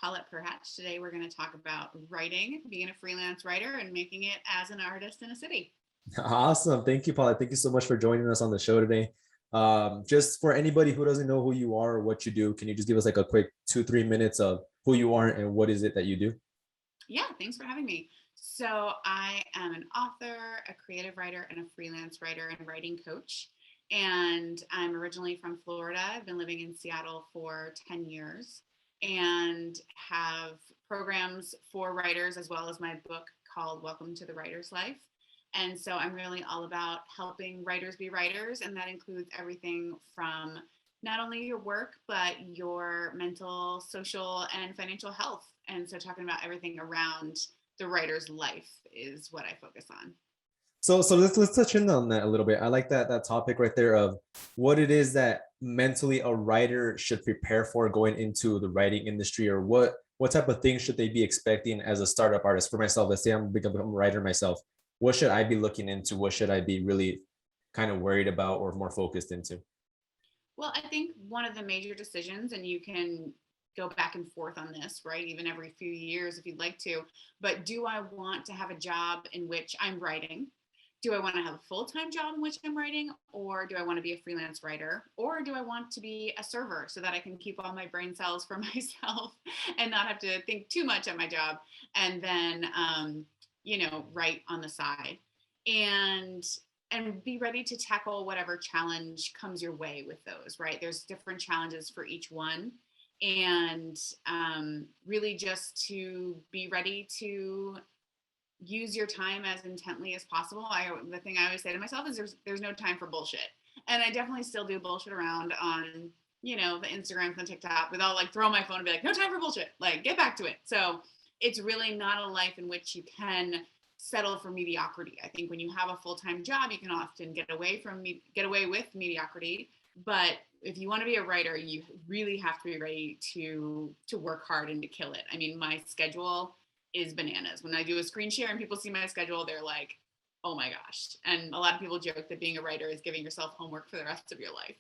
Paulette Perhach. Today we're going to talk about writing, being a freelance writer, and making it as an artist in a city. Awesome. Thank you, Paulette. Thank you so much for joining us on the show today. Just for anybody who doesn't know who you are or what you do, can you just give us like a quick 2-3 minutes of who you are and what is it that you do? Yeah, thanks for having me. So I am an author, a creative writer, and a freelance writer and writing coach. And I'm originally from Florida. I've been living in Seattle for 10 years and have programs for writers as well as my book called Welcome to the Writer's Life. And so I'm really all about helping writers be writers. And that includes everything from not only your work, but your mental, social, and financial health. And so talking about everything around the writer's life is what I focus on. So let's touch in on that a little bit. I like that topic right there of what it is that mentally a writer should prepare for going into the writing industry, or what type of things should they be expecting as a startup artist. For myself, let's say I'm a writer myself. What should I be looking into? What should I be really kind of worried about or more focused into? Well, I think one of the major decisions, and you can go back and forth on this, right? Even every few years if you'd like to, but do I want to have a job in which I'm writing? Do I want to have a full-time job in which I'm writing? Or do I want to be a freelance writer? Or do I want to be a server so that I can keep all my brain cells for myself and not have to think too much at my job and then, write on the side? And be ready to tackle whatever challenge comes your way with those, right? There's different challenges for each one. And really just to be ready to use your time as intently as possible. The thing I always say to myself is there's no time for bullshit. And I definitely still do bullshit around on, the Instagrams and TikTok without like throw my phone and be like, no time for bullshit, like get back to it. So it's really not a life in which you can settle for mediocrity. I think when you have a full-time job, you can often get away with mediocrity. But if you want to be a writer, you really have to be ready to work hard and to kill it. I mean, my schedule is bananas. When I do a screen share and people see my schedule, they're like, oh my gosh. And a lot of people joke that being a writer is giving yourself homework for the rest of your life.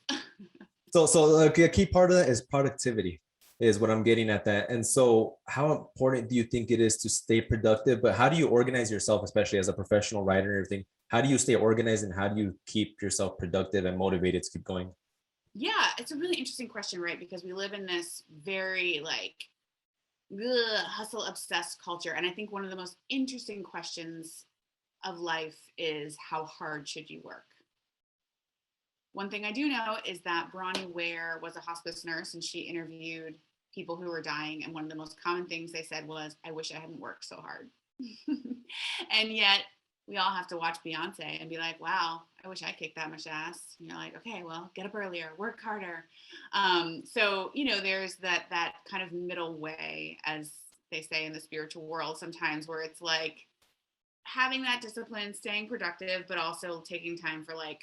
So a key part of that is productivity, is what I'm getting at that. And so how important do you think it is to stay productive? But how do you organize yourself, especially as a professional writer and everything? How do you stay organized and how do you keep yourself productive and motivated to keep going? Yeah, it's a really interesting question, right? Because we live in this very hustle obsessed culture. And I think one of the most interesting questions of life is, how hard should you work? One thing I do know is that Bronnie Ware was a hospice nurse and she interviewed people who were dying. And one of the most common things they said was, I wish I hadn't worked so hard. And yet we all have to watch Beyonce and be like, wow, I wish I kicked that much ass. And you're like, okay, well, get up earlier, work harder. So there's that kind of middle way, as they say in the spiritual world sometimes, where it's like having that discipline, staying productive, but also taking time for like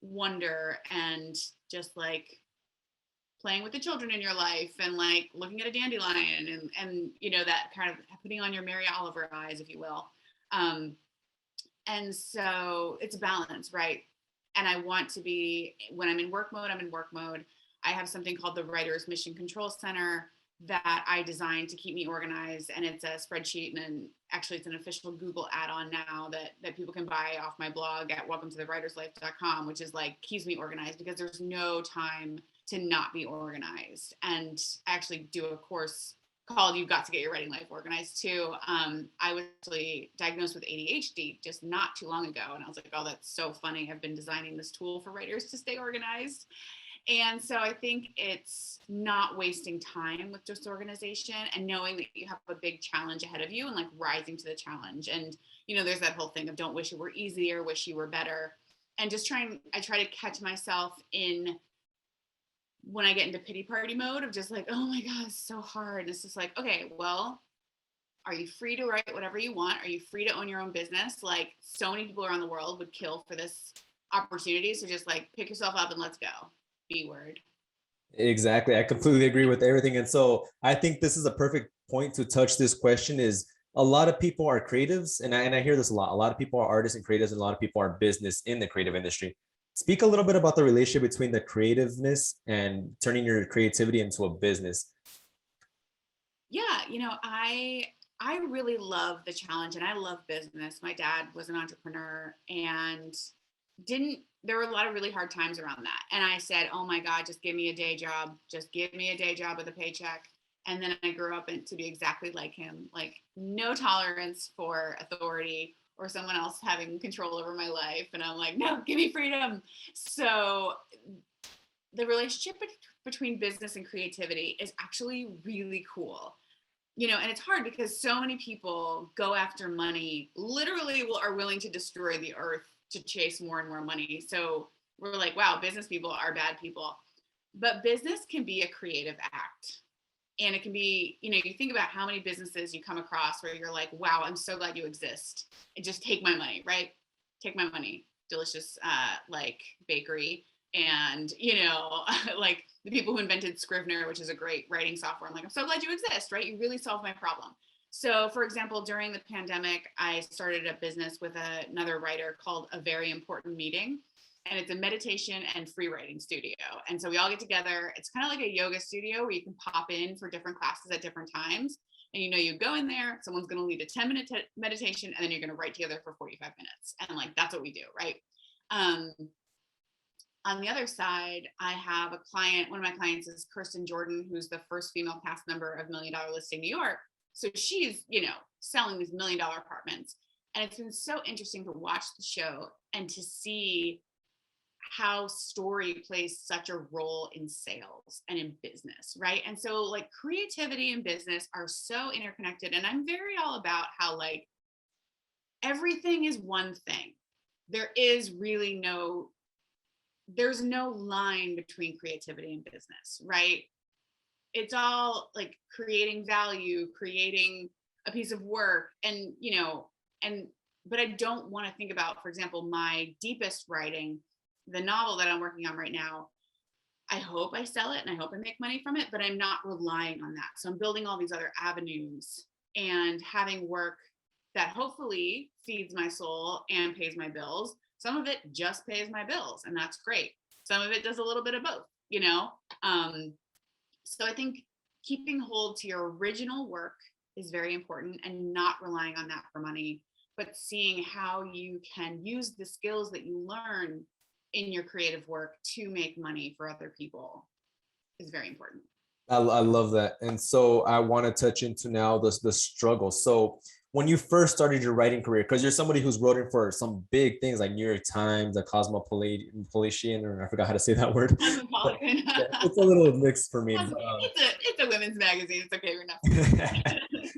wonder and just like playing with the children in your life and like looking at a dandelion and that kind of putting on your Mary Oliver eyes, if you will. And so it's a balance, right? And I want to be, when I'm in work mode, I'm in work mode. I have something called the Writer's Mission Control Center that I designed to keep me organized. And it's a spreadsheet, and actually it's an official Google add-on now that people can buy off my blog at welcometotherwriterslife.com, which is like keeps me organized because there's no time to not be organized. And I actually do a course called You've Got to Get Your Writing Life Organized too. I was actually diagnosed with ADHD just not too long ago. And I was like, oh, that's so funny. I've been designing this tool for writers to stay organized. And so I think it's not wasting time with just organization and knowing that you have a big challenge ahead of you and like rising to the challenge. And, there's that whole thing of don't wish it were easier, wish you were better. And just I try to catch myself in when I get into pity party mode of just like, oh my God, it's so hard. And it's just like, okay, well, are you free to write whatever you want? Are you free to own your own business? Like so many people around the world would kill for this opportunity. So just like pick yourself up and let's go. B word. Exactly. I completely agree with everything. And so I think this is a perfect point to touch this question is a lot of people are creatives. And I hear this a lot. A lot of people are artists and creatives, and a lot of people are business in the creative industry. Speak a little bit about the relationship between the creativeness and turning your creativity into a business. Yeah, I really love the challenge and I love business. My dad was an entrepreneur and there were a lot of really hard times around that. And I said, oh my God, just give me a day job. Just give me a day job with a paycheck. And then I grew up to be exactly like him, like no tolerance for authority or someone else having control over my life. And I'm like, no, give me freedom. So the relationship between business and creativity is actually really cool. And it's hard because so many people go after money, literally are willing to destroy the earth to chase more and more money. So we're like, wow, business people are bad people. But business can be a creative act. And it can be, you think about how many businesses you come across where you're like, wow, I'm so glad you exist. And just take my money, right? Take my money. Delicious, like bakery. And, like the people who invented Scrivener, which is a great writing software. I'm like, I'm so glad you exist, right? You really solved my problem. So for example, during the pandemic, I started a business with another writer called A Very Important Meeting. And it's a meditation and free writing studio. And so we all get together. It's kind of like a yoga studio where you can pop in for different classes at different times. And you go in there, someone's going to lead a 10-minute meditation, and then you're going to write together for 45 minutes. And like, that's what we do, right? On the other side, I have a client. One of my clients is Kirsten Jordan, who's the first female cast member of $1 Million Listing New York. So she's, selling these $1 million apartments. And it's been so interesting to watch the show and to see how story plays such a role in sales and in business, right? And so like creativity and business are so interconnected. And I'm very all about how like everything is one thing. There's no line between creativity and business, right? It's all like creating value, creating a piece of work, and but I don't want to think about, for example, my deepest writing, the novel that I'm working on right now. I hope I sell it and I hope I make money from it, but I'm not relying on that. So I'm building all these other avenues and having work that hopefully feeds my soul and pays my bills. Some of it just pays my bills, and that's great. Some of it does a little bit of both, So I think keeping hold to your original work is very important and not relying on that for money, but seeing how you can use the skills that you learn in your creative work to make money for other people is very important. I love that. And so I want to touch into now the struggle. So when you first started your writing career, because you're somebody who's written for some big things like New York Times, the Cosmopolitan, or I forgot how to say that word. Cosmopolitan. Yeah, it's a little mixed for me. It's a women's magazine. It's okay. You're not.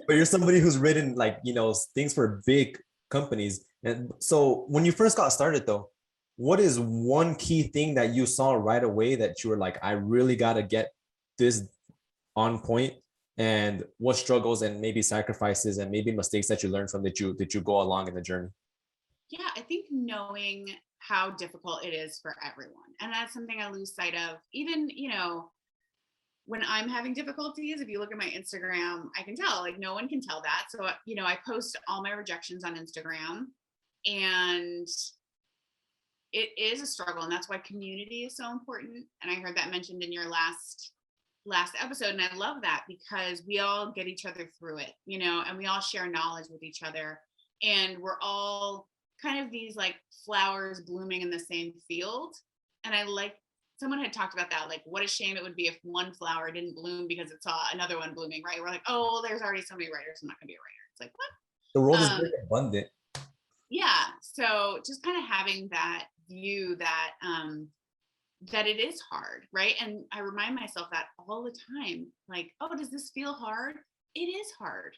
But you're somebody who's written like, things for big companies. And so when you first got started though, what is one key thing that you saw right away that you were like, I really got to get this on point? And what struggles and maybe sacrifices and maybe mistakes that you learned from that you go along in the journey? Yeah, I think knowing how difficult it is for everyone. And that's something I lose sight of. Even, when I'm having difficulties, if you look at my Instagram, I can tell, like, no one can tell that. So, I post all my rejections on Instagram, and it is a struggle. And that's why community is so important. And I heard that mentioned in your last episode. And I love that because we all get each other through it, and we all share knowledge with each other. And we're all kind of these like flowers blooming in the same field. And someone had talked about that, like what a shame it would be if one flower didn't bloom because it saw another one blooming, right? We're like, oh, there's already so many writers, I'm not gonna be a writer. It's like, what? The world is very abundant. Yeah. So just kind of having that view that that it is hard, right? And I remind myself that all the time, like, oh, does this feel hard? It is hard,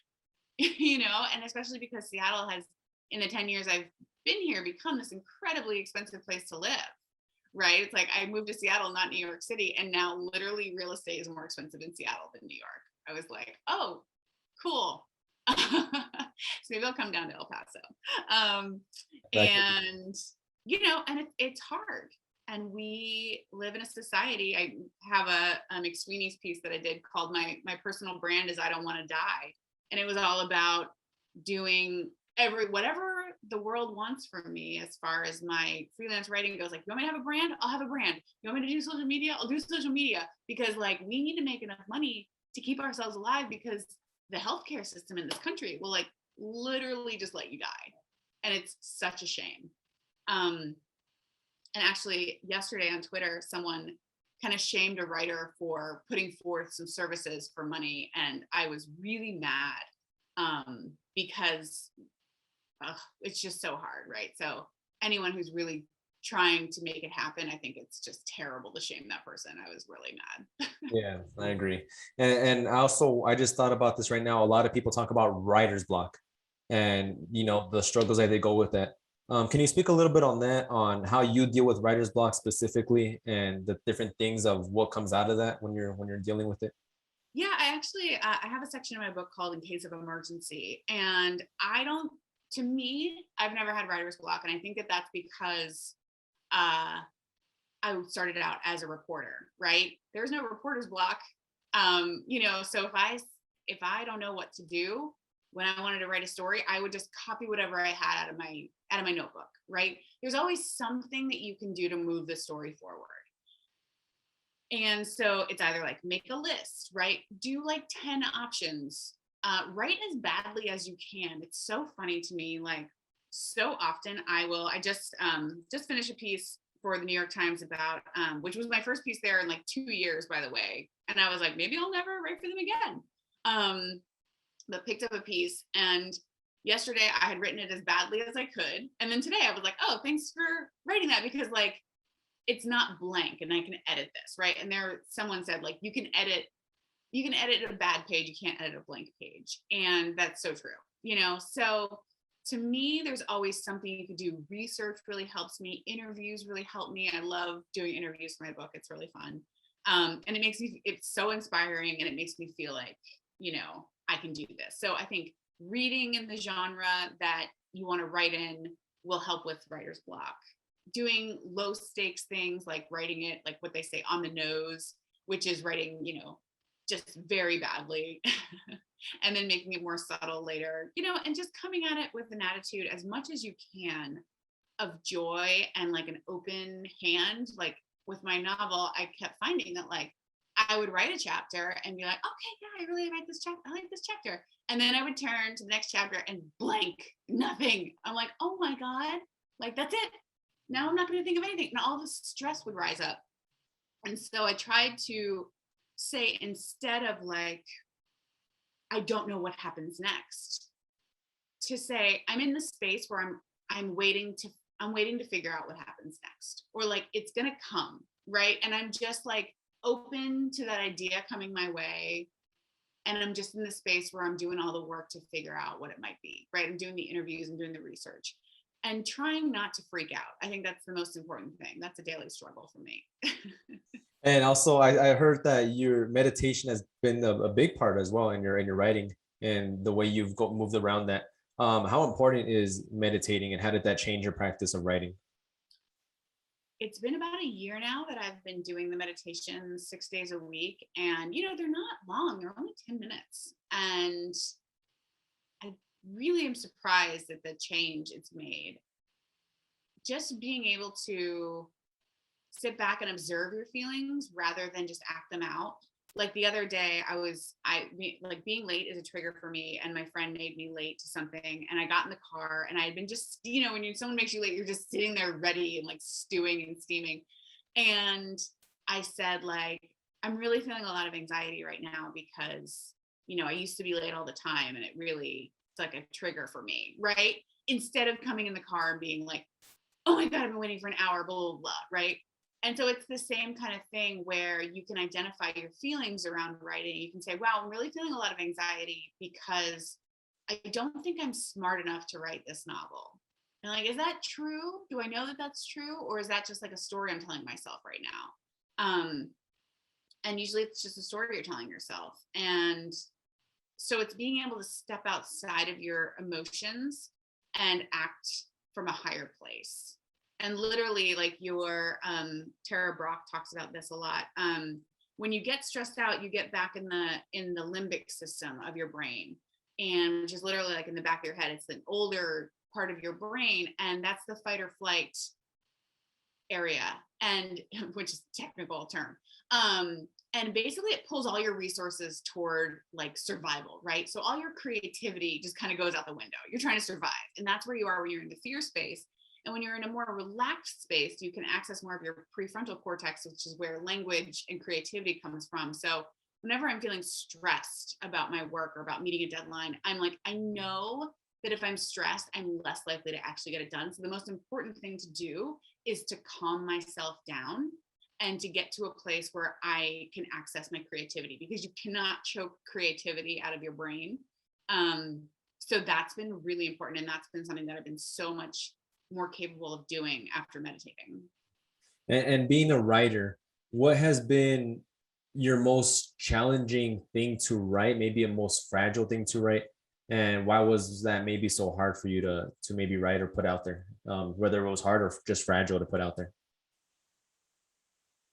and especially because Seattle has, in the 10 years I've been here, become this incredibly expensive place to live, right? It's like I moved to Seattle, not New York City, and now literally real estate is more expensive in Seattle than New York. I was like, oh, cool. So maybe I'll come down to El Paso. And, it's hard. And we live in a society. I have a McSweeney's piece that I did called my personal brand is I Don't Want to Die. And it was all about doing whatever the world wants from me as far as my freelance writing goes. Like, you want me to have a brand? I'll have a brand. You want me to do social media? I'll do social media. Because like we need to make enough money to keep ourselves alive, because the healthcare system in this country will like literally just let you die. And it's such a shame. And actually yesterday on Twitter, someone kind of shamed a writer for putting forth some services for money. And I was really mad because it's just so hard, right? So anyone who's really trying to make it happen, I think it's just terrible to shame that person. I was really mad. Yeah, I agree. And also, I just thought about this right now. A lot of people talk about writer's block and, the struggles that they go with that. Can you speak a little bit on that, on how you deal with writer's block specifically and the different things of what comes out of that when you're dealing with it? Yeah, I actually, I have a section in my book called In Case of Emergency. And to me, I've never had writer's block. And I think that that's because I started out as a reporter, right? There's no reporter's block. So if I don't know what to do when I wanted to write a story, I would just copy whatever I had out of my notebook, right? There's always something that you can do to move the story forward. And so it's either like make a list, right? Do like 10 options, write as badly as you can. It's so funny to me. Like so often I just finished a piece for the New York Times about, which was my first piece there in like 2 years, by the way. And I was like, maybe I'll never write for them again. But picked up a piece, and yesterday I had written it as badly as I could. And then today I was like, oh, thanks for writing that, because like, it's not blank and I can edit this, right? And someone said like, you can edit a bad page, you can't edit a blank page. And that's so true, So to me, there's always something you could do. Research really helps me. Interviews really help me. I love doing interviews for my book. It's really fun. And it's so inspiring, and it makes me feel like, I can do this. So I think reading in the genre that you want to write in will help with writer's block. Doing low stakes things like writing it, like what they say, on the nose, which is writing, just very badly and then making it more subtle later, and just coming at it with an attitude as much as you can of joy and like an open hand. Like with my novel, I kept finding that like I would write a chapter and be like, okay, yeah, I really like this chapter. I like this chapter. And then I would turn to the next chapter and blank, nothing. I'm like, oh my God, like that's it. Now I'm not going to think of anything. And all the stress would rise up. And so I tried to say, instead of like, I don't know what happens next, to say, I'm in the space where I'm waiting to figure out what happens next, or like, it's going to come. Right. And I'm just like open to that idea coming my way. And I'm just in the space where I'm doing all the work to figure out what it might be. Right. I'm doing the interviews and doing the research and trying not to freak out. I think that's the most important thing. That's a daily struggle for me. And also, I heard that your meditation has been a big part as well in your writing and the way you've moved around that. How important is meditating, and how did that change your practice of writing? It's been about a year now that I've been doing the meditation 6 days a week. And, they're not long, they're only 10 minutes. And I really am surprised at the change it's made. Just being able to sit back and observe your feelings rather than just act them out. Like the other day, like being late is a trigger for me, and my friend made me late to something, and I got in the car and I had been just, when someone makes you late, you're just sitting there ready and like stewing and steaming. And I said, like, I'm really feeling a lot of anxiety right now because, I used to be late all the time, and it's like a trigger for me, right? Instead of coming in the car and being like, oh my God, I've been waiting for an hour, blah, blah, blah, right? And so it's the same kind of thing where you can identify your feelings around writing. You can say, wow, I'm really feeling a lot of anxiety because I don't think I'm smart enough to write this novel. And like, is that true? Do I know that that's true? Or is that just like a story I'm telling myself right now? And usually it's just a story you're telling yourself. And so it's being able to step outside of your emotions and act from a higher place. And literally, like Tara Brach talks about this a lot. When you get stressed out, you get back in the limbic system of your brain, and which is literally like in the back of your head. It's an older part of your brain, and that's the fight or flight area, and which is a technical term. And basically it pulls all your resources toward like survival, right? So all your creativity just kind of goes out the window. You're trying to survive. And that's where you are when you're in the fear space. And when you're in a more relaxed space, you can access more of your prefrontal cortex, which is where language and creativity comes from. So whenever I'm feeling stressed about my work or about meeting a deadline, I'm like, I know that if I'm stressed, I'm less likely to actually get it done. So the most important thing to do is to calm myself down and to get to a place where I can access my creativity, because you cannot choke creativity out of your brain. So that's been really important. And that's been something that I've been so much more capable of doing after meditating. And being a writer, what has been your most challenging thing to write, maybe a most fragile thing to write? And why was that maybe so hard for you to maybe write or put out there, whether it was hard or just fragile to put out there?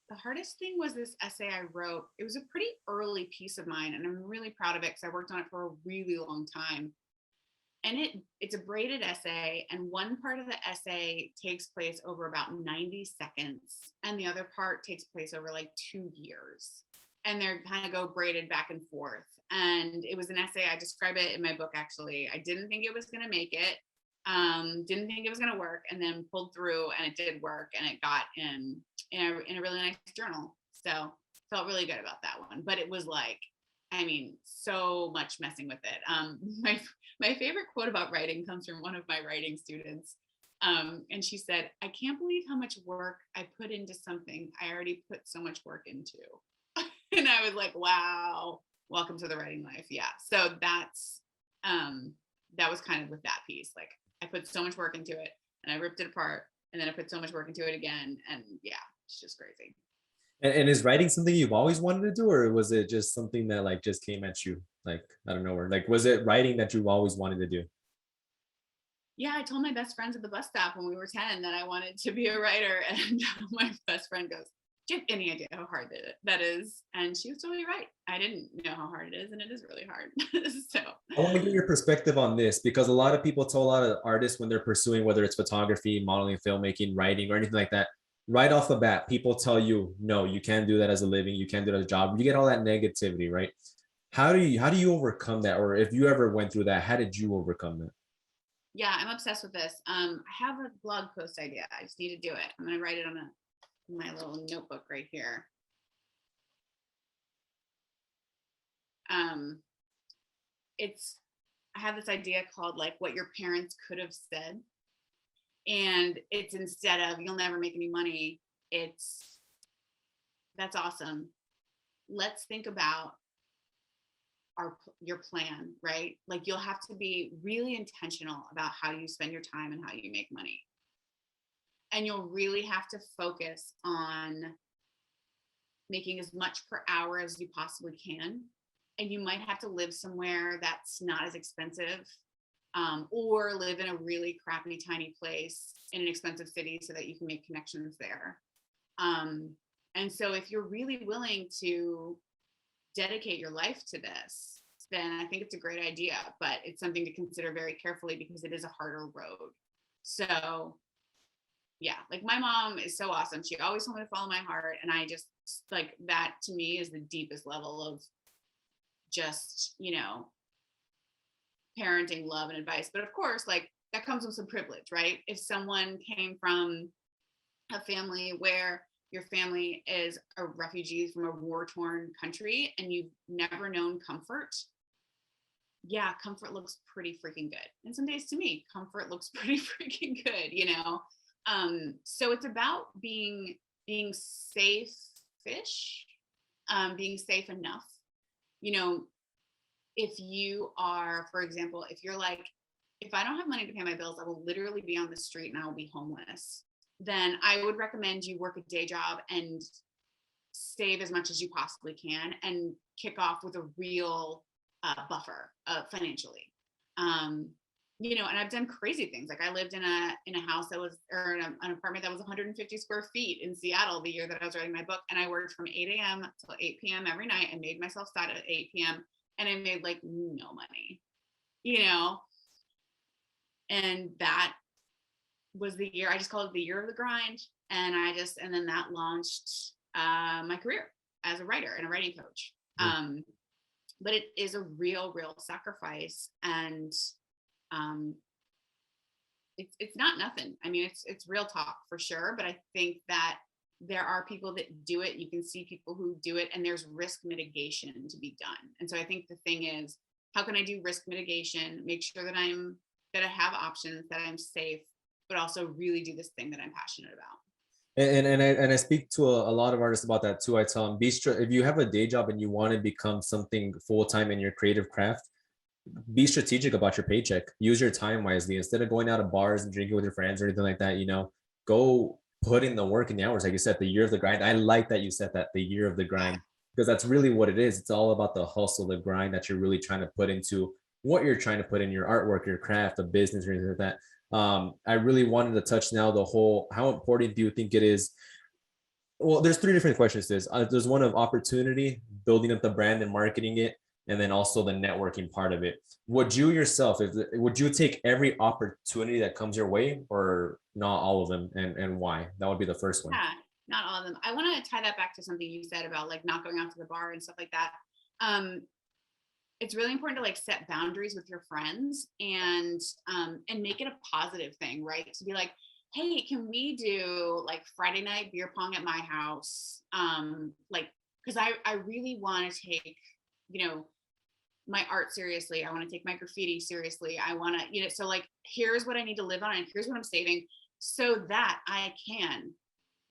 The hardest thing was this essay I wrote. It was a pretty early piece of mine, and I'm really proud of it because I worked on it for a really long time. And it's a braided essay, and one part of the essay takes place over about 90 seconds, and the other part takes place over like 2 years. And they're kind of go braided back and forth. And it was an essay, I describe it in my book actually. I didn't think it was going to make it. Didn't think it was going to work, and then pulled through, and it did work, and it got in a really nice journal. So felt really good about that one. But it was like, I mean, so much messing with it. My favorite quote about writing comes from one of my writing students. And she said, "I can't believe how much work I put into something I already put so much work into." And I was like, wow, welcome to the writing life. Yeah. So that was kind of with that piece. Like, I put so much work into it, and I ripped it apart, and then I put so much work into it again. And yeah, it's just crazy. And is writing something you've always wanted to do, or was it just something that like just came at you like I don't know, or like was it writing that you've always wanted to do? Yeah, I told my best friends at the bus stop when we were 10 that I wanted to be a writer. And my best friend goes, "Do you have any idea how hard that is?" And she was totally right. I didn't know how hard it is, and it is really hard. So I want to get your perspective on this because a lot of people tell a lot of artists when they're pursuing whether it's photography, modeling, filmmaking, writing, or anything like that, right off the bat, people tell you, no, you can't do that as a living, you can't do that as a job. You get all that negativity, right? How do you overcome that? Or if you ever went through that, how did you overcome that? yeah, I'm obsessed with this. I have a blog post idea. I just need to do it. I'm gonna write it on my little notebook right here. Um, it's I have this idea called like what your parents could have said. And it's, instead of "you'll never make any money," it's "that's awesome. Let's think about your plan," right? Like, you'll have to be really intentional about how you spend your time and how you make money. And you'll really have to focus on making as much per hour as you possibly can. And you might have to live somewhere that's not as expensive, or live in a really crappy, tiny place in an expensive city so that you can make connections there. And so if you're really willing to dedicate your life to this, then I think it's a great idea, but it's something to consider very carefully because it is a harder road. So yeah, like, my mom is so awesome. She always told me to follow my heart. And I just, like, that to me is the deepest level of just, parenting love and advice. But of course, like, that comes with some privilege, right? If someone came from a family where your family is a refugee from a war-torn country and you've never known comfort, yeah, comfort looks pretty freaking good. And some days, to me, comfort looks pretty freaking good. So it's about being safe-ish, being safe enough. If you are, for example, if you're like, if I don't have money to pay my bills, I will literally be on the street and I will be homeless, then I would recommend you work a day job and save as much as you possibly can and kick off with a real buffer financially. And I've done crazy things. Like, I lived in a house that was, or in an apartment that was 150 square feet in Seattle the year that I was writing my book. And I worked from 8 a.m. till 8 p.m. every night. I made myself start at 8 p.m. and I made like no money, and that was the year, I just called it the year of the grind. And then that launched my career as a writer and a writing coach. But it is a real sacrifice, and it's not nothing. I mean, it's real talk for sure, but I think that there are people that do it. You can see people who do it, and there's risk mitigation to be done. And so I think the thing is, how can I do risk mitigation, make sure that I have options, that I'm safe, but also really do this thing that I'm passionate about. And I speak to a lot of artists about that too. I tell them, if you have a day job and you want to become something full-time in your creative craft, be strategic about your paycheck. Use your time wisely. Instead of going out of bars and drinking with your friends or anything like that, go put in the work and the hours. Like you said, the year of the grind. I like that you said that, the year of the grind, because that's really what it is. It's all about the hustle, the grind that you're really trying to put into what you're trying to put in your artwork, your craft, a business, or anything like that. I really wanted to touch now the whole, how important do you think it is? Well, there's three different questions. There's one of opportunity, building up the brand and marketing it, and then also the networking part of it. Would you yourself, would you take every opportunity that comes your way, or not all of them, and why? That would be the first one. Yeah, not all of them. I want to tie that back to something you said about like not going out to the bar and stuff like that. It's really important to like set boundaries with your friends and make it a positive thing, right? To be like, hey, can we do like Friday night beer pong at my house? Like, because I really want to take, my art seriously. I want to take my graffiti seriously. I want to, so like, here's what I need to live on, and here's what I'm saving so that I can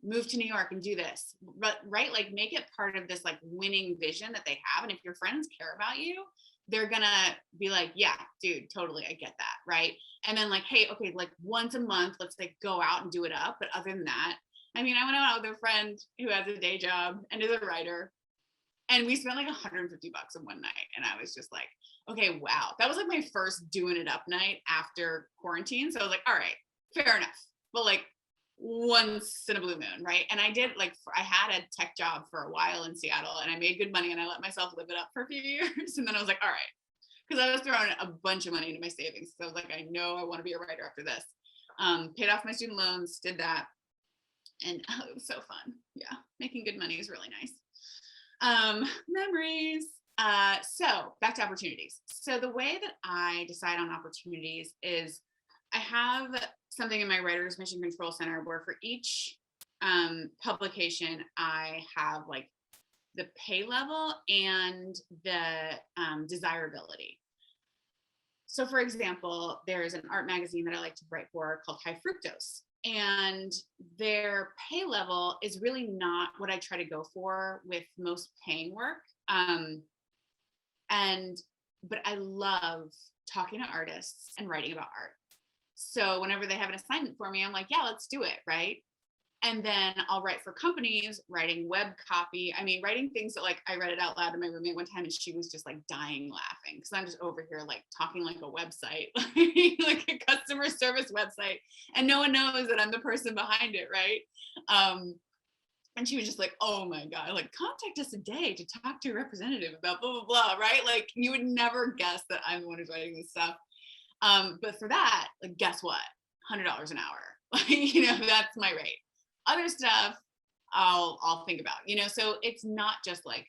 move to New York and do this. But right, like make it part of this like winning vision that they have. And if your friends care about you, they're gonna be like, yeah, dude, totally, I get that, right? And then like, hey, okay, like once a month, let's like go out and do it up. But other than that, I mean, I went out with a friend who has a day job and is a writer, and we spent like $150 in one night. And I was just like, okay, wow. That was like my first doing it up night after quarantine. So I was like, all right, fair enough. But like once in a blue moon, right? And I did like, I had a tech job for a while in Seattle, and I made good money, and I let myself live it up for a few years. And then I was like, all right, because I was throwing a bunch of money into my savings. So I was like, I know I want to be a writer after this. Paid off my student loans, did that. And it was so fun. Yeah, making good money is really nice. Memories. So back to opportunities. So the way that I decide on opportunities is I have something in my Writer's Mission Control Center where for each publication, I have like the pay level and the desirability. So for example, there's an art magazine that I like to write for called High Fructose. And their pay level is really not what I try to go for with most paying work. But I love talking to artists and writing about art. So whenever they have an assignment for me, I'm like, yeah, let's do it, right? And then I'll write for companies, writing web copy. I mean, writing things that like, I read it out loud to my roommate one time and she was just like dying laughing because I'm just over here like talking like a website, like a customer service website, and no one knows that I'm the person behind it, right? And she was just like, oh my God, like contact us today to talk to your representative about blah, blah, blah, right? Like you would never guess that I'm the one who's writing this stuff. But for that, like, guess what? $100 an hour, that's my rate. Other stuff I'll think about, so it's not just like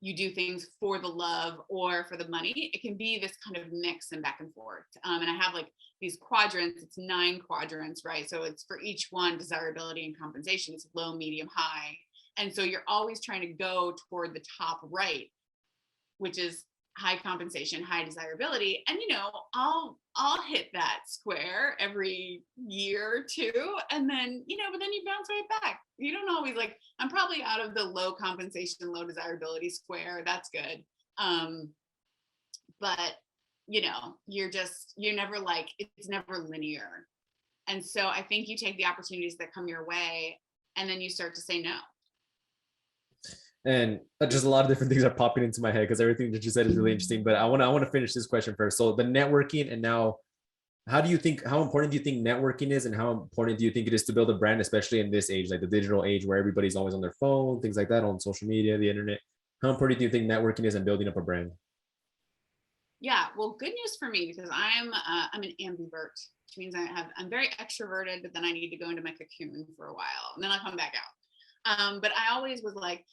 you do things for the love or for the money. It can be this kind of mix and back and forth. And I have like these quadrants, it's 9 quadrants, right? So it's for each one, desirability and compensation, it's low, medium, high. And so you're always trying to go toward the top right, which is high compensation, high desirability. And, I'll hit that square every year or two. And then, but then you bounce right back. You don't always like, I'm probably out of the low compensation, low desirability square. That's good. But, you're never like, it's never linear. And so I think you take the opportunities that come your way and then you start to say no. And just a lot of different things are popping into my head because everything that you said is really interesting. But I want to finish this question first. So the networking, and now, how important do you think networking is, and how important do you think it is to build a brand, especially in this age, like the digital age where everybody's always on their phone, things like that, on social media, the internet? How important do you think networking is in building up a brand? Yeah, well, good news for me because I'm an ambivert, which means I'm very extroverted, but then I need to go into my cocoon for a while, and then I'll come back out. But I always was like,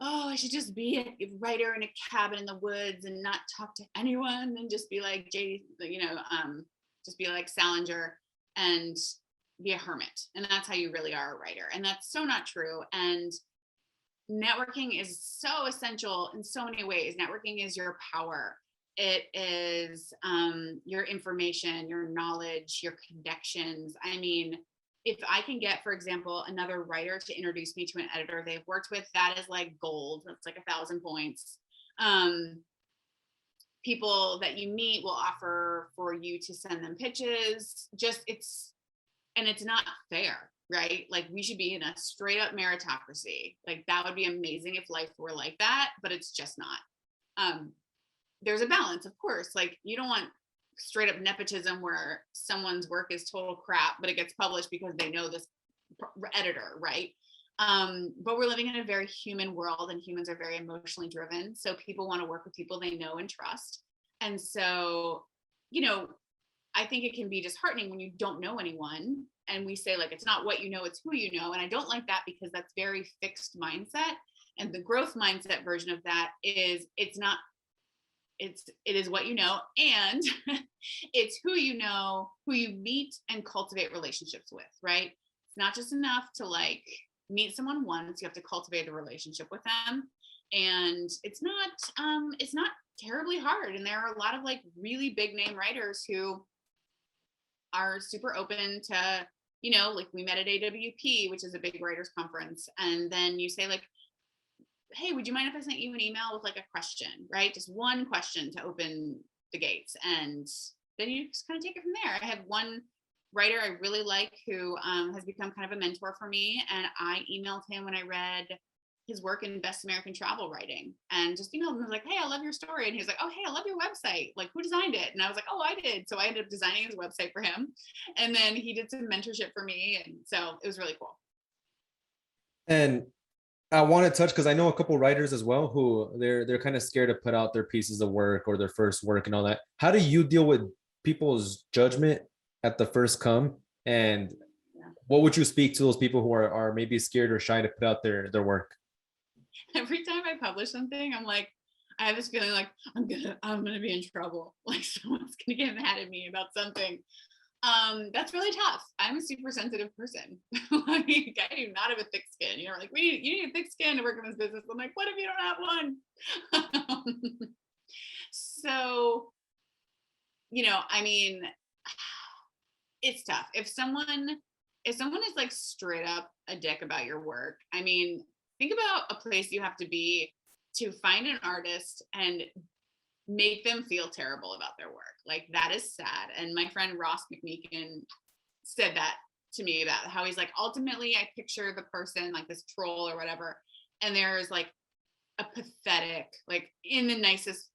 oh, I should just be a writer in a cabin in the woods and not talk to anyone, and just be like just be like Salinger and be a hermit, and that's how you really are a writer, and that's so not true. And networking is so essential in so many ways. Networking is your power. It is your information, your knowledge, your connections. I mean, if I can get, for example, another writer to introduce me to an editor they've worked with, that is like gold. That's like 1,000 points. People that you meet will offer for you to send them pitches. And it's not fair, right? Like, we should be in a straight up meritocracy. Like, that would be amazing if life were like that, but it's just not. There's a balance, of course. Like, you don't want straight up nepotism where someone's work is total crap, but it gets published because they know this editor, right? But we're living in a very human world, and humans are very emotionally driven. So people want to work with people they know and trust. And so, I think it can be disheartening when you don't know anyone and we say, like, it's not what you know, it's who you know. And I don't like that, because that's very fixed mindset. And the growth mindset version of that is it is what you know, and it's who you know, who you meet and cultivate relationships with, right? It's not just enough to like meet someone once, you have to cultivate a relationship with them. And it's not terribly hard. And there are a lot of like really big name writers who are super open to, like, we met at AWP, which is a big writers conference. And then you say, like, hey, would you mind if I sent you an email with like a question, right? Just one question to open the gates. And then you just kind of take it from there. I have one writer I really like who has become kind of a mentor for me. And I emailed him when I read his work in Best American Travel Writing, and just emailed him. I was like, hey, I love your story. And he was like, oh, hey, I love your website. Like, who designed it? And I was like, oh, I did. So I ended up designing his website for him. And then he did some mentorship for me. And so it was really cool. And I want to touch, because I know a couple writers as well who they're kind of scared to put out their pieces of work or their first work and all that. How do you deal with people's judgment at the first come? And what would you speak to those people who are maybe scared or shy to put out their work? Every time I publish something, I'm like, I have this feeling like I'm gonna be in trouble. Like, someone's gonna get mad at me about something. That's really tough. I'm a super sensitive person. I do not have a thick skin. Like, you need a thick skin to work in this business. I'm like, what if you don't have one? So, I mean, it's tough. If someone is like straight up a dick about your work, I mean, think about a place you have to be to find an artist and make them feel terrible about their work. Like, that is sad. And my friend Ross McMeekin said that to me, about how he's like, ultimately I picture the person like this troll or whatever, and there's like a pathetic, like, in the nicest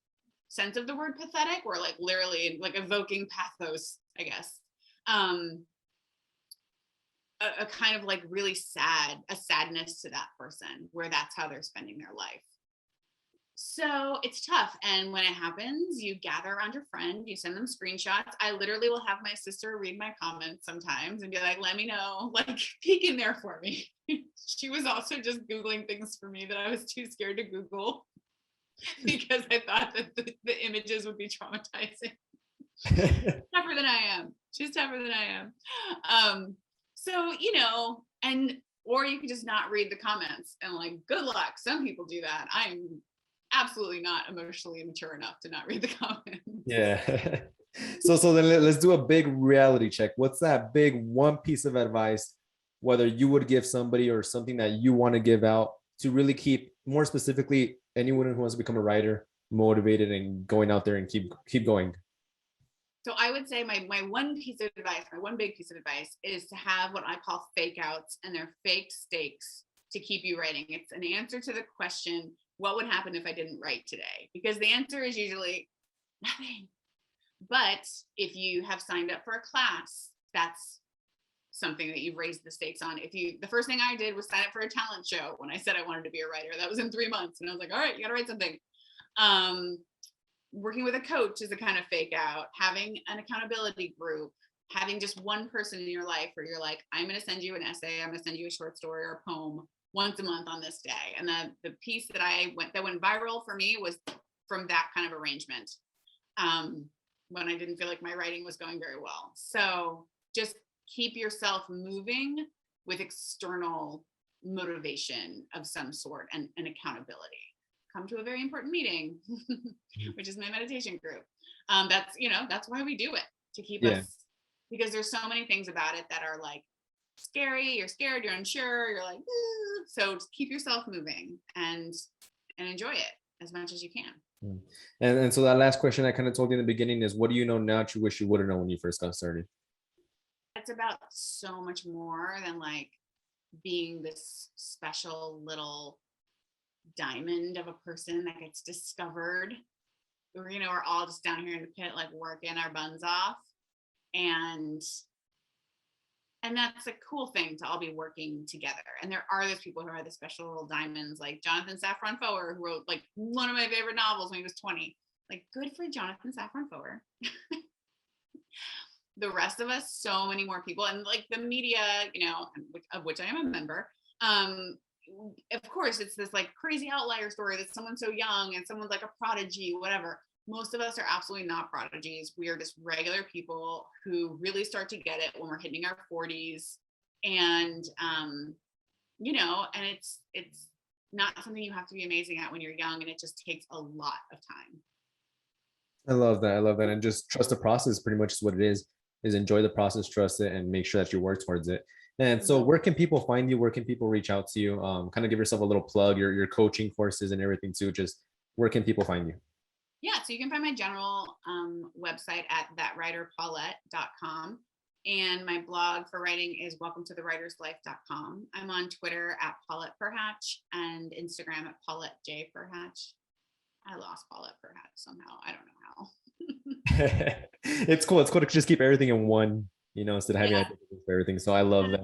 sense of the word pathetic, or like literally like evoking pathos, I guess, a kind of like really sadness to that person, where that's how they're spending their life. So it's tough. And when it happens, you gather around your friend, you send them screenshots. I literally will have my sister read my comments sometimes and be like, let me know, like, peek in there for me. She was also just Googling things for me that I was too scared to Google because I thought that the images would be traumatizing. Tougher than I am. She's tougher than I am. So, or you can just not read the comments, and like, good luck. Some people do that. I'm absolutely not emotionally mature enough to not read the comments. Yeah. So then let's do a big reality check. What's that big one piece of advice, whether you would give somebody or something that you want to give out, to really keep, more specifically, anyone who wants to become a writer motivated and going out there and keep going? So I would say my one piece of advice, my one big piece of advice, is to have what I call fake outs, and they're fake stakes to keep you writing. It's an answer to the question, what would happen if I didn't write today? Because the answer is usually nothing. But if you have signed up for a class, that's something that you've raised the stakes on. The first thing I did was sign up for a talent show when I said I wanted to be a writer. That was in 3 months. And I was like, all right, you got to write something. working with a coach is a kind of fake out. Having an accountability group, having just one person in your life where you're like, I'm going to send you an essay, I'm going to send you a short story or a poem once a month on this day. And the piece that went viral for me was from that kind of arrangement, when I didn't feel like my writing was going very well. So just keep yourself moving with external motivation of some sort and accountability. Come to a very important meeting, which is my meditation group. That's why we do it, to keep us, because there's so many things about it that are like scary, you're scared, you're unsure, you're like, so just keep yourself moving and enjoy it as much as you can. And so that last question I kind of told you in the beginning is, what do you know now that you wish you would have known when you first got started? It's about so much more than like being this special little diamond of a person that gets discovered. We're all just down here in the pit, like working our buns off. And that's a cool thing to all be working together. And there are those people who are the special little diamonds, like Jonathan Safran Foer, who wrote like one of my favorite novels when he was 20. Like, good for Jonathan Safran Foer. The rest of us, so many more people, and like the media, of which I am a member. Of course, it's this like crazy outlier story that someone's so young and someone's like a prodigy, whatever. Most of us are absolutely not prodigies. We are just regular people who really start to get it when we're hitting our 40s. And, and it's not something you have to be amazing at when you're young, and it just takes a lot of time. I love that. And just trust the process, pretty much is what it is enjoy the process, trust it, and make sure that you work towards it. And so where can people find you? Where can people reach out to you? Kind of give yourself a little plug, your coaching courses and everything too. Just where can people find you? Yeah, so you can find my general website at thatwriterpaulette.com. And my blog for writing is welcometotherwriterslife.com. I'm on Twitter at Paulette Perhach and Instagram at Paulette J. Perhach. I lost Paulette Perhach somehow. I don't know how. It's cool to just keep everything in one, instead of having everything. So I love that.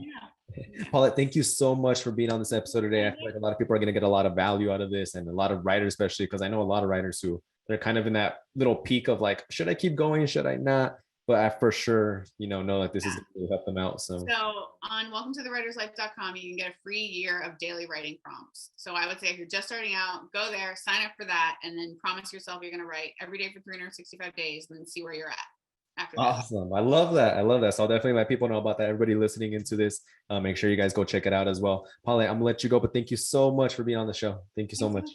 Paulette, thank you so much for being on this episode today. I feel like a lot of people are going to get a lot of value out of this, and a lot of writers, especially because I know a lot of writers who they're kind of in that little peak of like, should I keep going? Should I not? But I for sure, know that this is going to really help them out. So on welcometotherwriterslife.com, you can get a free year of daily writing prompts. So I would say if you're just starting out, go there, sign up for that, and then promise yourself you're going to write every day for 365 days, and then see where you're at after that. Awesome. I love that. So I'll definitely let people know about that. Everybody listening into this, make sure you guys go check it out as well. Paulette, I'm gonna let you go, but thank you so much for being on the show. Thank you so much.